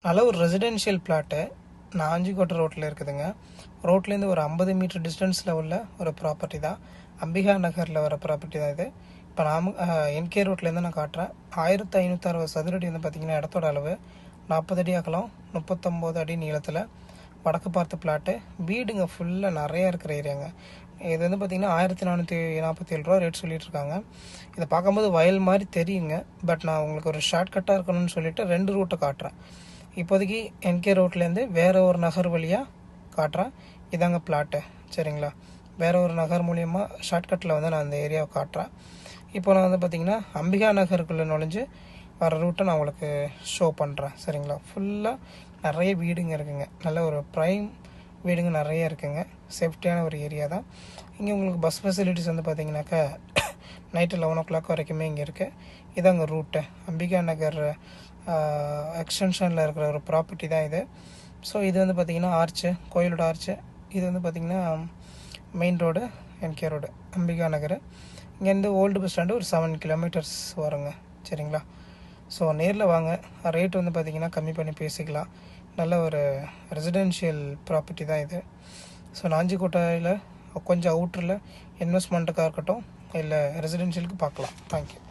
நல்ல ஒரு residential plot Nanjikottai ரோட்டில் இருக்குதுங்க. ரோட்லேருந்து ஒரு 50 மீட்டர் டிஸ்டன்ஸில் உள்ள ஒரு ப்ராப்பர்ட்டி தான். அம்பிகா நகரில் வர ப்ராப்பர்ட்டி தான் இது. இப்போ என்கே ரோட்லேருந்து நான் காட்டுறேன். 1560 சதுரடி வந்து பார்த்திங்கன்னா இடத்தோட அளவு 40 அடி அகலம், 39 அடி நீளத்தில் வடக்கு பார்த்த பிளாட்டு. வீடுங்க ஃபுல்லாக நிறையா இருக்கிற ஏரியாங்க. இது வந்து பார்த்திங்கன்னா 1447 ரூபா ரேட் சொல்லிட்டு இருக்காங்க. இதை பார்க்கும்போது வயல் மாதிரி தெரியுங்க. பட் நான் உங்களுக்கு ஒரு ஷார்ட்கட்டாக இருக்கணும்னு சொல்லிட்டு 2 ரூட்டை காட்டுறேன். இப்போதைக்கு என்கே ரோட்லேருந்து வேறு ஒரு நகர் வழியாக காட்டுறேன். இதாங்க பிளாட்டு, சரிங்களா? வேறு ஒரு நகர் மூலியமாக ஷார்ட்கட்டில் வந்து நான் அந்த ஏரியாவை காட்டுறேன். இப்போ நான் வந்து பார்த்திங்கன்னா அம்பிகா நகருக்குள்ளே நுழைஞ்சு வர ரூட்டை நான் உங்களுக்கு ஷோ பண்ணுறேன், சரிங்களா? ஃபுல்லாக நிறைய வீடுங்க இருக்குங்க. நல்ல ஒரு ப்ரைம் வீடுங்க நிறைய இருக்குங்க. சேஃப்டியான ஒரு ஏரியா தான். இங்கே உங்களுக்கு பஸ் ஃபெசிலிட்டிஸ் வந்து பார்த்திங்கனாக்கா நைட்டு 11 o'clock வரைக்குமே இங்கே இருக்குது. இதாங்க ரூட்டு. அம்பிகா நகர் எக்ஸ்டென்ஷனில் இருக்கிற ஒரு ப்ராப்பர்ட்டி தான் இது. ஸோ இது வந்து பார்த்திங்கன்னா ஆர்ச்சு, கோயிலோட ஆர்ச்சு. இது வந்து பார்த்திங்கன்னா மெயின் ரோடு, என்கே ரோடு, அம்பிகா நகர். இங்கேருந்து ஓல்டு பஸ் ஸ்டாண்டு ஒரு 7 kilometers வருங்க, சரிங்களா? ஸோ நேரில் வாங்க. ரேட் வந்து பார்த்திங்கன்னா கம்மி பண்ணி பேசிக்கலாம். நல்ல ஒரு ரெசிடென்ஷியல் ப்ராப்பர்ட்டி தான் இது. ஸோ நாஞ்சிக்கோட்டையில் கொஞ்சம் அவுட்டரில் இன்வெஸ்ட்மெண்ட்டுக்காக இருக்கட்டும், இல்லை ரெசிடென்ஷியலுக்கு பார்க்கலாம். தேங்க்யூ.